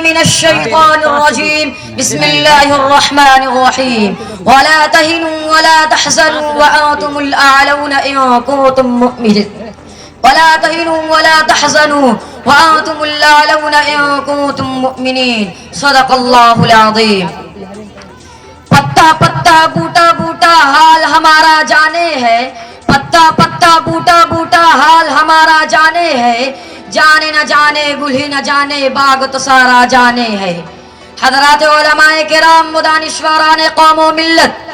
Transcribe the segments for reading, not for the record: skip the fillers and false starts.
من الشيطان الرجيم بسم الله الرحمن الرحيم ولا تهنوا ولا تحزنوا وأنتم الأعلون إن كنتم مؤمنين ولا تهنوا ولا تحزنوا وأنتم الأعلون إن كنتم مؤمنين صدق الله العظيم. پتا پتا بوٹا بوٹا حال ہمارا جانے ہے، پتا پتا بوٹا بوٹا حال ہمارا جانے ہے، جانے نہ جانے گل ہی نہ جانے باغ تو سارا جانے ہے. حضرات علماء کرام دانشوران قوم و ملت،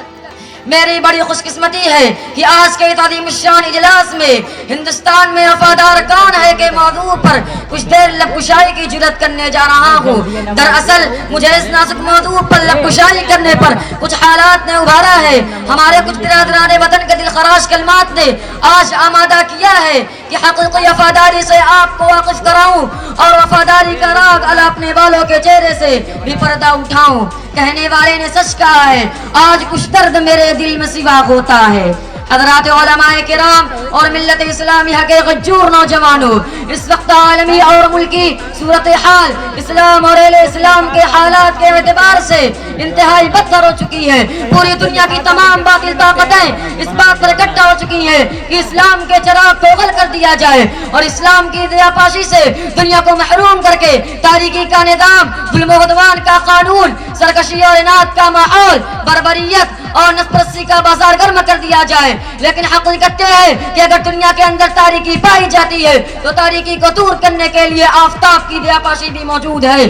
میری بڑی خوش قسمتی ہے کہ آج کے عظیم الشان اجلاس میں ہندوستان میں وفادار کون ہے کے موضوع پر کچھ دیر لب کشائی کی جرات کرنے جا رہا ہوں. دراصل مجھے اس نازک موضوع پر لب کشائی کرنے پر کچھ حالات نے ابھارا ہے. ہمارے کچھ برادران وطن کے دل خراش کلمات نے آج آمادہ کیا ہے کہ حقیقی وفاداری سے آپ کو واقف کراؤں اور وفاداری کا راگ اللہ اپنے والوں کے چہرے سے بھی پردہ اٹھاؤں. کہنے والے نے سچ کہا ہے، آج کچھ درد میرے دل میں سوا ہوتا ہے. حضرات علماء کرام اور ملت اسلامیہ کے غجور نوجوانوں، اس وقت عالمی اور ملکی صورتحال اسلام اور اہل اسلام کے حالات کے اعتبار سے انتہائی بدتر ہو چکی ہے. پوری دنیا کی تمام باطل طاقتیں اس بات پر اکٹھا ہو چکی ہیں کہ اسلام کے چراغ کو غل کر دیا جائے اور اسلام کی ضیاپاشی سے دنیا کو محروم کر کے تاریکی کا نظام، ظلم و عدوان کا قانون، سرکشی اور اناد کا ماحول، بربریت اور نسپرستی کا بازار گرم کر دیا جائے. لیکن حقیقت یہ ہے کہ اگر دنیا کے اندر تاریکی پائی جاتی ہے تو تاریکی کو دور کرنے کے لیے آفتاب کی ضیاپاشی بھی موجود ہے.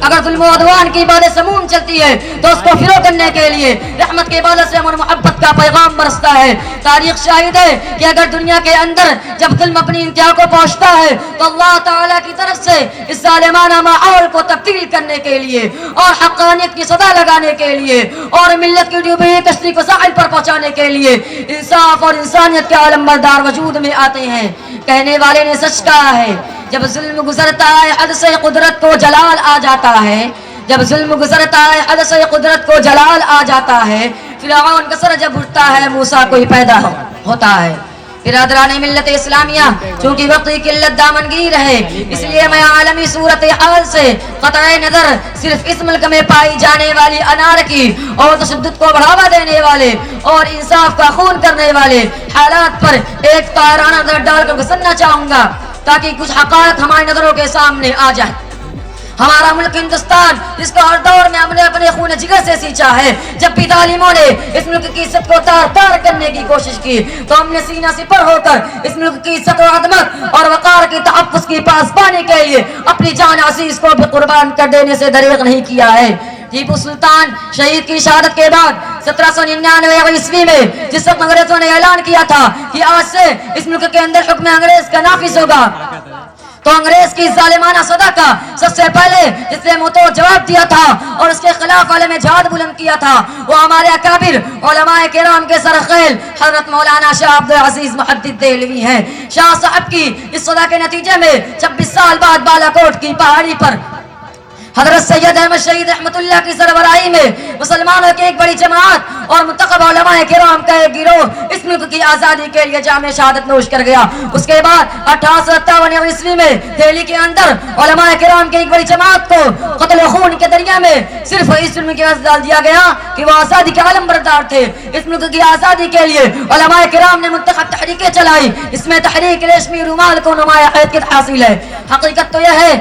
اگر ظلم و عدوان کی باد سموم چلتی ہے تو اس کو فروغ کرنے کے لیے رحمت کے باد سے امن محبت کا پیغام برستا ہے. تاریخ شاہد ہے کہ اگر دنیا کے اندر جب ظلم اپنی انتہا کو پہنچتا ہے تو اللہ تعالیٰ کی طرف سے اس ظالمانہ ماحول کو تبدیل کرنے کے لیے اور حقانیت کی صدا لگانے کے لیے اور ملت کی ڈوبی ہوئی کشتی کو ساحل پر پہنچانے کے لیے انصاف اور انسانیت کے عالم بردار وجود میں آتے ہیں. کہنے والے نے سچ کہا ہے، جب ظلم گزرتا ہے حد سے قدرت کو جلال آ جاتا ہے. جب ظلم گزرتا ہے حد سے قدرت کو جلال آ جاتا ہے. فرعون کا سر جب اٹھتا ہے موسیٰ کوئی پیدا ہوتا ہے. برادران ملت اسلامیہ، چونکہ وقت کی قلت دامنگیر ہے اس لیے میں عالمی صورتحال سے قطع نظر صرف اس ملک میں پائی جانے والی انارکی اور تشدد کو بڑھاوا دینے والے اور انصاف کا خون کرنے والے حالات پر ایک طائرانہ نظر ڈال کر گزرنا چاہوں گا تاکہ کچھ حقائق ہماری نظروں کے سامنے آ جائے. ہمارا ملک ہندوستان جس کو ہر دور میں ہم نے اپنے خون جگر سے سینچا ہے، جب بھی ظالموں نے اس ملک کی عزت کو تار تار کرنے کی کوشش کی تو ہم نے سینہ سپر ہو کر اس ملک کی عزت و عظمت اور وقار کی تحفظ کی پاسبانی کے لیے اپنی جان عزیز کو بھی قربان کر دینے سے دریغ نہیں کیا ہے. ٹیپو سلطان شہید کی شہادت کے بعد 1799 عیسوی میں جس وقت انگریزوں نے اعلان کیا تھا کہ آج سے اس ملک کے اندر حکم انگریز کا نافذ ہوگا، تو انگریز کی ظالمانہ صدا کا سب سے پہلے جس نے منہ توڑ جواب دیا تھا اور اس کے خلاف عالم جہاد بلند کیا تھا وہ ہمارے اکابر علماء کرام کے سرخیل حضرت مولانا شاہ عبد العزیز محدث دہلوی ہیں. شاہ صاحب کی اس صدا کے نتیجے میں 26 سال بعد بالاکوٹ کی پہاڑی پر حضرت سید احمد شہید رحمت اللہ کی سربراہی میں مسلمانوں کی ایک بڑی جماعت اور منتخب علماء کرام کا ایک گروہ اس ملک کی آزادی کے لیے جام شہادت نوش کر گیا. اس کے بعد 1857 عیسوی میں دہلی کے اندر علماء کرام کی ایک بڑی جماعت کو قتل و خون کے دریا میں صرف اس علم کی وجہ ڈال دیا گیا کہ وہ آزادی کے علم بردار تھے. اس ملک کی آزادی کے لیے علماء کرام نے منتخب تحریکیں چلائی، اس میں تحریک ریشمی رومال کو نمایاں حیثیت حاصل ہے. حقیقت تو یہ ہے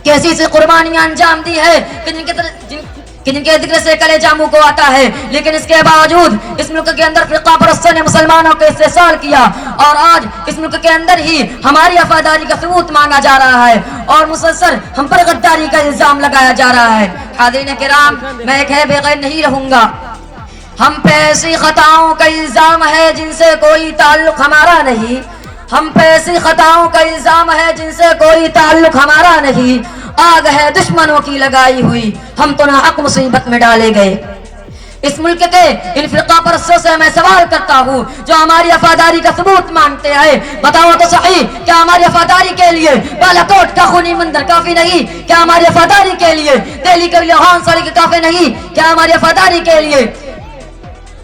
کہ ایسی سی قربانیاں انجام دی ہے کہ جن کے ذکر سے کلیجہ منہ کو آتا ہے، لیکن اس کے باوجود اس ملک کے اندر فرقہ پرستوں نے مسلمانوں کو استحصال کیا اور آج اس ملک کے اندر ہی ہماری وفاداری کا ثبوت مانگا جا رہا ہے اور مسلسل ہم پر غداری کا الزام لگایا جا رہا ہے. حاضرین کرام، میں ایک ہے بغیر نہیں رہوں گا. ہم پہ ایسی خطاؤں کا الزام ہے جن سے کوئی تعلق ہمارا نہیں، ہم پہ ایسی خطاؤں کا الزام ہے جن سے کوئی تعلق ہمارا نہیں. آگ ہے دشمنوں کی لگائی ہوئی، ہم تو ناحق مصیبت میں ڈالے گئے. اس ملک کے ان فرقہ پرستوں سے میں سوال کرتا ہوں جو ہماری وفاداری کا ثبوت مانگتے ہیں، بتاؤ تو صحیح، کیا ہماری وفاداری کے لیے بالاکوٹ کا خونی منظر کافی نہیں؟ کیا ہماری وفاداری کے لیے دہلی کے لوہان ساڑی کے کافی نہیں؟ کیا ہماری وفاداری کے لیے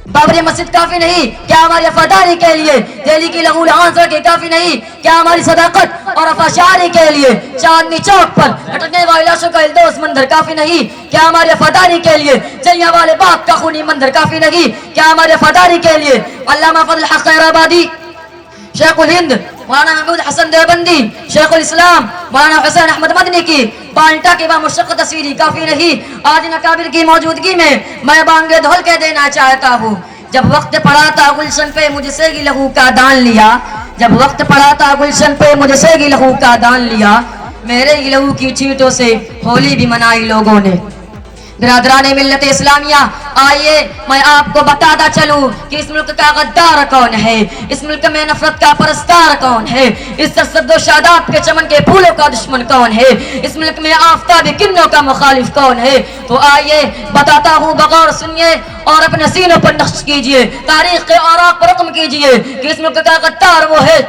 بابری مسجد کافی نہیں کیا ہماری وفاداری کے لیے؟ دہلی کی لغو لہان سڑکیں کافی نہیں کیا ہماری صداقت اور وفاشاری کے لیے؟ چاندنی چوک پر لٹکنے والے لاشوں کا الدوس منظر کافی نہیں کیا ہماری وفاداری کے لیے؟ جلیانوالے باغ کا خونی منظر کافی نہیں کیا ہماری وفاداری کے لیے؟ علامہ فضل الحق خیرآبادی، شیخ الہند مولانا محمود حسن دیوبندی، شیخ الاسلام مولانا حسین احمد مدنی کی پانٹا کی بامشقت تصویری کافی نہیں۔ آج ان اکابر کی موجودگی میں میں بانگے دھول کے دینا چاہتا ہوں، جب وقت پڑا تھا گلشن پہ مجھ سے گی لہو کا دان لیا، جب وقت پڑا تھا گلشن پہ مجھ سے گی لہو کا دان لیا، میرے گی لہو کی چھینٹوں سے ہولی بھی منائی لوگوں نے۔ برادران ملت اسلامیہ، آئیے میں آپ کو بتاتا چلوں کہ اس ملک کا غدار کون ہے، اس ملک میں نفرت کا پرستار کون ہے، اس سرسبز و شاداب کے چمن کے پھولوں کا دشمن کون ہے، اس ملک میں آفتاب کنوں کا مخالف کون ہے۔ تو آئیے بتاتا ہوں، بغور سنیے اور اپنے سینوں پر نقش کیجئے، تاریخ کے اوراق پر رقم کیجئے کہ اس ملک کا غدار وہ ہے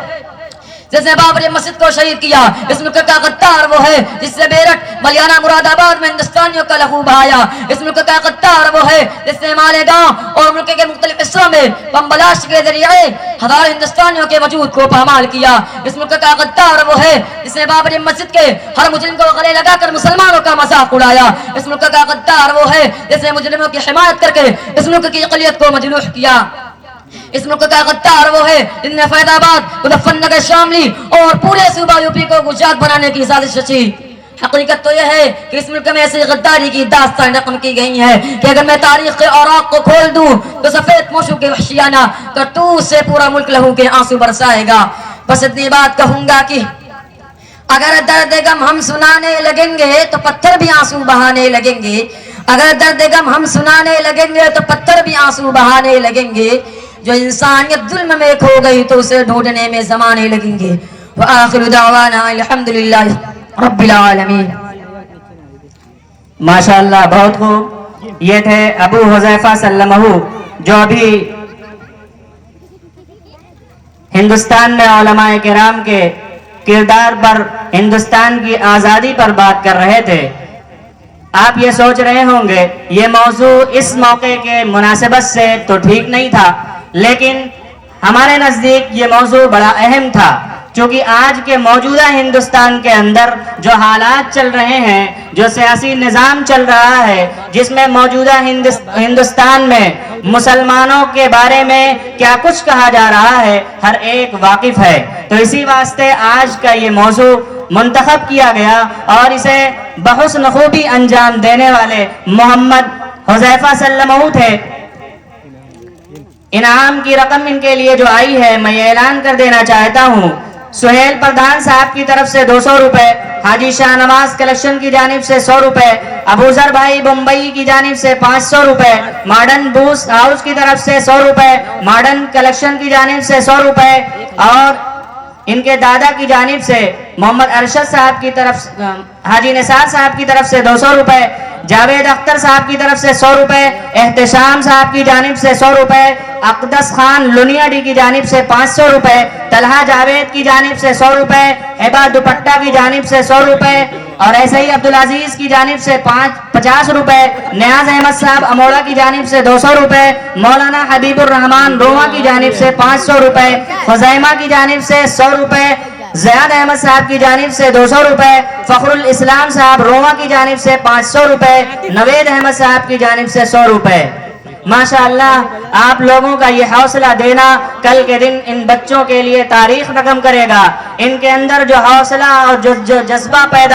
جس نے بابری مسجد کو شہید کیا، اس ملک کا غدار وہ ہے جس سے بیرٹ ملیانہ مراد آباد میں ہندوستانیوں کا لہو بہایا، اس ملک کا غدار وہ ہے جس نے مالیگاؤں اور ملک کے مختلف حصوں میں بم بلاسٹ کے ذریعے ہزاروں ہندوستانیوں کے وجود کو پامال کیا، اس ملک کا غدار وہ ہے جس نے بابری مسجد کے ہر مجرم کو گلے لگا کر مسلمانوں کا مذاق اڑایا، اس ملک کا غدار وہ ہے جس نے مجرموں کی حمایت کر کے اس ملک کی اقلیت کو مجروح کیا، اس ملک کا غدار وہ ہے جن نے فیض آباد، مظفر نگر، شاملی اور پورے صوبہ یوپی کو گجرات بنانے کی سازش رچی۔ حقیقت تو یہ ہے کہ اس ملک میں ایسی غداری کی داستان رقم کی گئی ہے کہ اگر میں تاریخ کے اوراق کو کھول دوں تو سفید موشوں کے وحشیانہ کرتوت سے پورا ملک لہو کے آنسو برسائے گا۔ بس اتنی بات کہوں گا کہ اگر درد غم ہم سنانے لگیں گے تو پتھر بھی آنسو بہانے لگیں گے، اگر درد غم ہم سنانے لگیں گے تو پتھر بھی آنسو بہانے لگیں گے، جو انسانیت ظلم میں کھو گئی تو اسے ڈھونڈنے میں زمانے لگیں گے۔ وآخر دعوانا الحمدللہ رب العالمین۔ ماشاءاللہ، بہت خوب۔ یہ تھے ابو حذیفہ سلمہ، جو ابھی ہندوستان میں علماء کرام کے کردار پر، ہندوستان کی آزادی پر بات کر رہے تھے۔ آپ یہ سوچ رہے ہوں گے یہ موضوع اس موقع کے مناسبت سے تو ٹھیک نہیں تھا، لیکن ہمارے نزدیک یہ موضوع بڑا اہم تھا، چونکہ آج کے موجودہ ہندوستان کے اندر جو حالات چل رہے ہیں، جو سیاسی نظام چل رہا ہے، جس میں موجودہ ہندوستان میں مسلمانوں کے بارے میں کیا کچھ کہا جا رہا ہے، ہر ایک واقف ہے۔ تو اسی واسطے آج کا یہ موضوع منتخب کیا گیا اور اسے بحسن خوبی انجام دینے والے محمد حذیفہ سلمہ تھے۔ انعام کی رقم ان کے لیے جو آئی ہے میں یہ اعلان کر دینا چاہتا ہوں۔ سہیل پردھان صاحب کی طرف سے 200 روپے، حاجی شاہ نواز کلیکشن کی جانب سے 100 روپے، ابوذر بھائی بمبئی کی جانب سے 500 روپے، ماڈرن بوس ہاؤس کی طرف سے 100 روپے، ماڈرن کلیکشن کی جانب سے 100 روپے، اور ان کے دادا کی جانب سے محمد ارشد صاحب کی طرف، حاجی نثار صاحب کی طرف سے 200 روپے، جاوید اختر صاحب کی طرف سے 100 روپے، احتشام صاحب کی جانب سے 100 روپے، اقدس خان لونیا ڈی کی جانب سے 500 روپے، طلحہ جاوید کی جانب سے 100 روپے، ہبا دوپٹہ کی جانب سے 100 روپے، اور ایسے ہی عبدالعزیز کی جانب سے 50 روپے، نیاز احمد صاحب اموڑا کی جانب سے 200 روپے، مولانا حبیب الرحمان روما کی جانب سے 500 روپے، خزیمہ کی جانب سے 100 روپے، زیاد احمد صاحب کی جانب سے 200 روپے، فخر الاسلام صاحب روما کی جانب سے 500 روپے، نوید احمد صاحب کی جانب سے 100 روپے۔ ماشاءاللہ، آپ لوگوں کا یہ حوصلہ دینا کل کے دن ان بچوں کے لیے تاریخ رقم کرے گا۔ ان کے اندر جو حوصلہ اور جو جذبہ پیدا